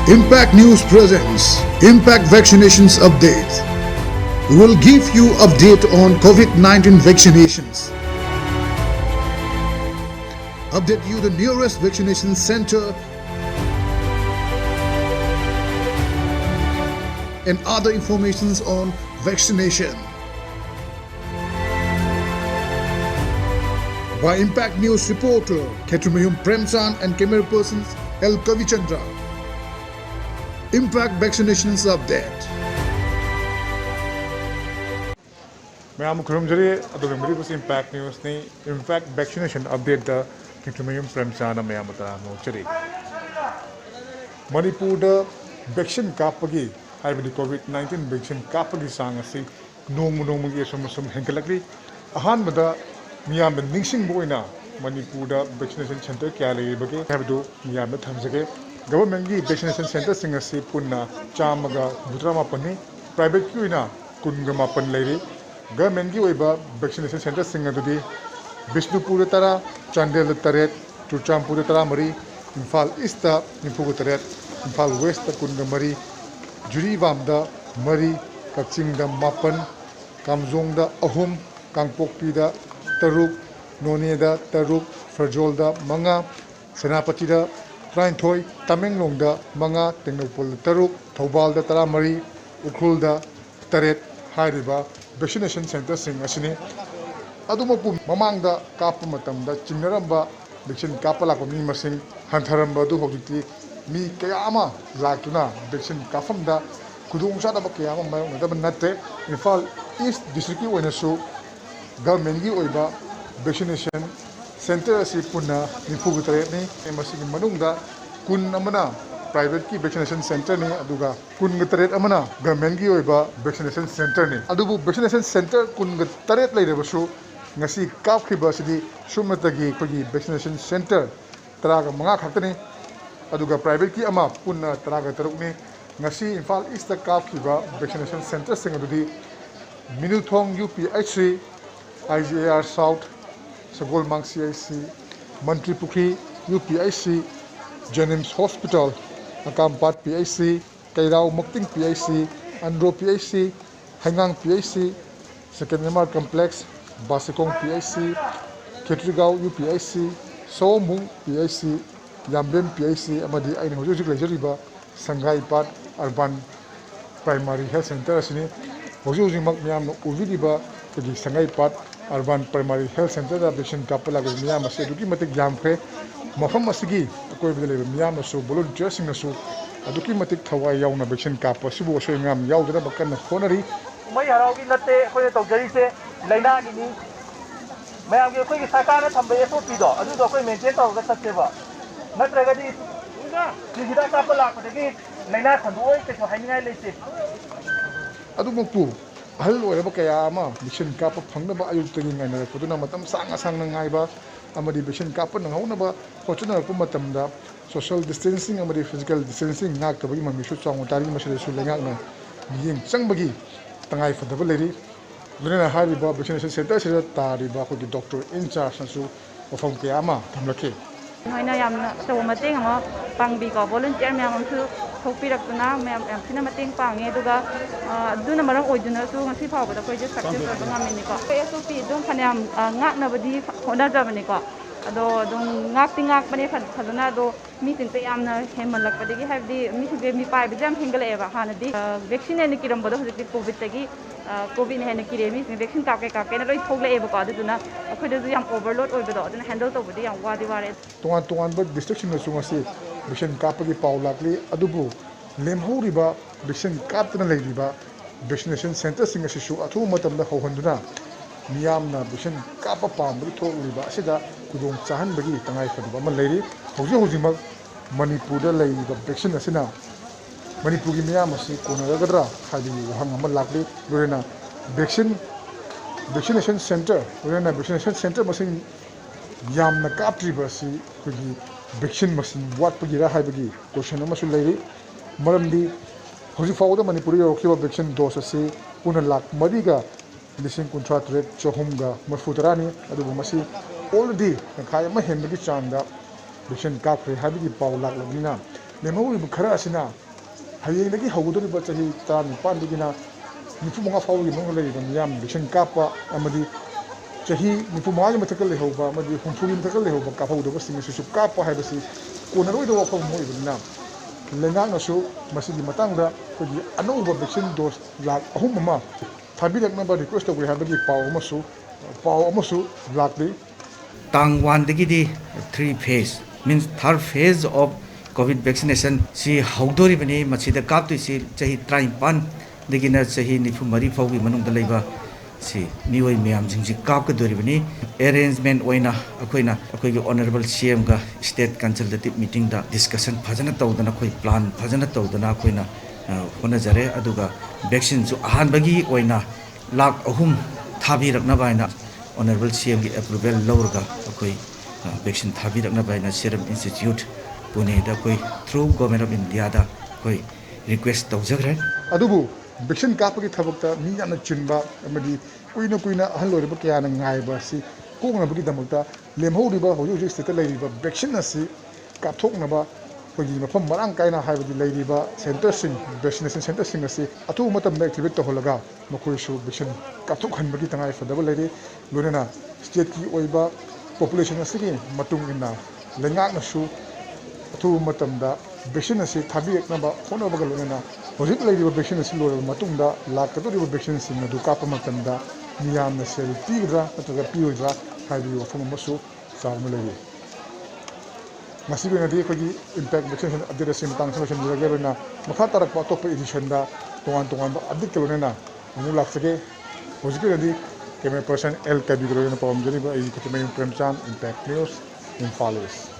Impact News presents Impact Vaccinations Update. We will give you update on COVID-19 vaccinations. Update you the nearest vaccination center and other informations on vaccination. By Impact News reporter Ketumayum Premchan and camera persons L. Kavichandra. Impact Vaccinations Update. Ma'am खुरमजरी अदुगमरी impact news ने impact vaccination update द कितुमयम प्रेमचान ma'am बता नोचरी Manipur vaccine कापगी हाइबदी कोविड-19 वैक्सीन कापगी सांग असि नोंमुगी असम हेंकलकली अहानबद मियाम निंगसिंग बोइना मणिपुर वैक्सीनेशन सेंटर क्या लेबगे हाइबदु मियाम थमजगे गवर्नमेंट की वैक्सीनेशन सेंटर सिंग असि पुन्ना चामगा बुद्रामापनि प्राइवेट की ओइना कुनगमापन लेरी गवर्नमेंट की वैक्सीनेशन सेंटर सिंग अदुदी बिष्णुपुर तरा चांदेल तरेट चुरचांपुर तरा मरी इम्फाल ईस्ट निफुग तरेट इम्फाल वेस्ट कुनगमरी जुरीबाम मरी कक्चिंग मापन कामजोंग अहुम कांगपोक्पी तरुक नोने तरुक फरजोल मंगा सेनापति ट्राइथोई तमेंगलोंग मंगा तेंगनौपल तरुक थौबाल तरा मरी उख्रुल तरेट हाइरिबा वैक्सीनेशन सेंटर सिंग असने अदुमपु ममांग काप मतमदा चिंगरंबा वैक्सीन काप लाप मी मसिंग हंथरंबा दु होजिति मी कयामा लाक्तुना वैक्सीन काफमदा खुदुंग चादब कयामा मायोंगदब नते इम्फाल ईस्ट डिस्ट्रिक्ट की ओइनसु गवर्नमेंट की ओइबा वैक्सीनेशन सेंटर असि पुन्ना निफुगु तरेटनी मसिगी मनुंगदा कुन अमना प्राइवेट की वैक्सीनेशन सेंटर ने अदुगा कुन तरेट अमना गवर्नमेंट की ओइबा वैक्सीनेशन सेंटर ने अदुबु वैक्सीनेशन सेंटर कुन तरेट लेरबसु ngasi कापखिबा सिदि सुमतगी खोगी वैक्सीनेशन सेंटर तरागा मंगा खक्तने अदुगा प्राइवेट की अमा पुन्ना तरागा तरुकने ngasi इम्फाल ईस्ट कापखिबा वैक्सीनेशन सेंटर सिंग अदुदी Minuthong UPHC IGAR south Sagolmang CIC Mantripukhri UPHC JNIMS hospital Akampat PHC कैराव मक्तिंग PHC Andro PHC Heingang PHC second MR complex Basikhong PHC Khetrigao UPHC सोमुंग PHC यामबेम PHC अमदी आइन होजुजिक लेजरिबा संगाईपाट urban primary health centre असने होजुजिमक मियाम उविदिबा कगी संगाईपाट urban primary health centre दा वैक्सीन कापलाग मियाम असे दुकी मतिक यामख्रे मफम असगी अकोइबदा लेबा मियाम असु वॉलंटियर सिंगसु अदुकी मतिक थवाई याउना वैक्सीन काप असुबु असोय ngam याउदना बकन खोनरी मई हराउगी नते अखोय तौजरीसे लैनागिनी मयामगे अखोय सरकारना थंबे SOP दो अदुदो अखोय मेंटेन तौरगा चत्तेबा नत्रगदी हिदा काप लापदगी लैना थंदोय केसो हाइनिङाय लेते अदुमपु अहल ओइरबा कया अमा वैक्सीन काप फंगनबा अयुक्तगी ngainarapuduna matam sang ngaiba amadi vaccine काप नंगौनबा होचनरप मतमदा social distancing amadi physical distancing ngaktabagi mamisu chawngtari masalesu lengakna yeng changbagi tangai fadaba leri lena hariba vaccination center sira tariba ko doctor in charge nasu ofam kayama thamlake होइना यामना तो मतेंग अमा पांगबी को volunteer ma'am हमसु थोपिरक्तुना ma'am एमसिना मतेंग पांगे दुगा दुना मरम ओइदुनासु ngasi फावबदा कोइ जे success ओइबा ngaमिनिको SOP दम फन्याम ngakनबदी होनाजाबनिको अदो दम ngakति ngakपने फदना दो मीटिंग पे यामना हेमलकपदगी हाबदी मीटिंग पे मी पाइबे जाम हेंगलेबा हानदी वैक्सीन एन किरमबदो हजि कोविड तगी कोविड हेन किरेमी वैक्सीन काके लोई थोगलेबको अदुना अखोइदजु याम ओवरलोड ओइबदो अदुना हैंडल तोबदी याम वादी वारे तोंगान डिस्ट्रिक्ट सिंगसु ngasi वैक्सीन कापगी पाउ लाकली अदुबु लेमहौरिबा वैक्सीन कापतना लेरिबा वैक्सीनेशन सेंटर सिंगसिसु अथु मतमदा होहंदुना मियामना वैक्सीन काप पामबगी थोगलिबा असिदा कुदों चाहनबगी तंगाई फदबा म लेरि होजिमक मणिपुरदा लेरिबा वैक्सीन असिना मणिपुर की मियाम असी कोनरगद्रा हाइबी वहां अमल लाकली लोरेना वैक्सीनेशन सेंटर लोरेना वैक्सीनेशन सेंटर मसिंग यामना कापट्रीबसी खुगी वैक्सीन मसिंग वाटपगिरा हाइबगी क्वेश्चन अमसु लेरि मरमदी होजि फाउदा मणिपुर योखिबा वैक्सीन डोज असी पुना लाख मरिगा लिसिंग कुंट्रा ट्रेड चोहुमगा मफुतरानी अदुबु मसी ऑलरेडी खाय म हेमबगी चांदा वैक्सीन कापरे हाइबगी पाउ लाकलनिना ꯂꯦꯝꯍꯧꯔꯤꯕ ꯈꯔ ꯑꯁꯤꯅ ꯍꯌꯦꯡꯗꯒꯤ ꯍꯧꯒꯗꯧꯔꯤꯕ ꯆꯍꯤ 19ꯗꯒꯤꯅ 95 ꯐꯥꯎꯕꯒꯤ ꯃꯅꯨꯡꯗ ꯂꯩꯔꯤꯕ ꯃꯤꯌꯥꯝ ꯚꯦꯛꯁꯤꯟ ꯀꯥꯞꯄ ꯑꯃꯗꯤ ꯆꯍꯤ 95ꯒꯤ ꯃꯊꯛꯇ ꯂꯩꯍꯧꯕ ꯑꯃꯗꯤ 60ꯒꯤ ꯃꯊꯛꯇ ꯂꯩꯍꯧꯕ ꯀꯥꯞꯍꯧꯗꯕꯁꯤꯡ ꯑꯁꯤꯁꯨ ꯀꯥꯞꯄ ꯍꯥꯏꯕꯁꯤ ꯀꯣꯟꯅꯔꯣꯏꯗꯕ ꯋꯥꯐꯝ ꯑꯃ ꯑꯣꯏꯕꯅꯤꯅ ꯂꯩꯉꯥꯛꯅꯁꯨ ꯃꯁꯤꯒꯤ ꯃꯇꯥꯡꯗ ꯑꯩꯈꯣꯏꯒꯤ ꯑꯅꯧꯕ ꯚꯦꯛꯁꯤꯟ ꯗꯣꯁ 3,00,000 ꯑꯃ ꯊꯥꯕꯤꯔꯛꯅꯕ ꯔꯤꯀ꯭ꯋꯦꯁ ꯇꯧꯒꯦ ꯍꯥꯏꯕꯒꯤ ꯄꯥꯎ ꯑꯃꯁꯨ ꯂꯥꯛꯂꯤ. Tang 1 3 phase means third phase of COVID vaccination si haudoribani machida kaptu si chahi 19 dagina chahi 94 fawgi manungda leiba si mioi miyam jingji kapka doribani arrangement oina akoigi honorable CM ga state consultative meeting da discussion phajana tawdana koi plan phajana tawdana akoina hona jare aduga vaccine su ahan bagi oina 3,00,000 thabi rakna baina honorable CM की approval लौरगा कोई vaccine थाबी रखना बायना Serum Institute Pune दा कोई through government of India दा कोई request तौजगरे अदुबु vaccine कापगी थबकता मी याना चिनबा अमदी कुइना अहल लोरिबा कयाना ngaइबा सि कोंगनबगी दमकता लेमहौरिबा होजि स्टेट लैरिबा वैक्सीन असि कापथोकनबा कोई मफम मरांग कायना हाइबदि लैरिबा सेंटरसिंग वैक्सीनेशन सेंटरसिंग असि अथु मतम एक्टिवेट तहलगा मखोइसु वैक्सीन कापथोकहनबगी तंगाइ फदबा लैरि लोनेना स्टेट की ओइबा पॉपुलेशन असि मतुंग इना लेंगाकनसु अथु मतमदा वैक्सीन असि थाबिरकनबा होनबगा लोनेना होजिक लैरिबा वैक्सीन असि लोरबा मतुंगदा लाकदोरिबा वैक्सीन सिंग अदु कापा मतमदा मियामना सेल पीगद्रा नत्रगा पीओइद्रा हाइबि वफम अमसु सावना लैरि मसीबेनादी कोगी इम्पैक्ट वैक्सीनेशन अपडेट असि मतंग समशन लिरगेबना मखा तरकपा टॉप एडिशन दा तोंगान अपडेट कलोनेना अमु लाक्सगे होजिकरेदी कैमरा पर्सन एल कैबिग्रोना पावमजरिबा आई कुतुमयु प्रेमचांद इम्पैक्ट न्यूज़ इम्फाल ईस्ट.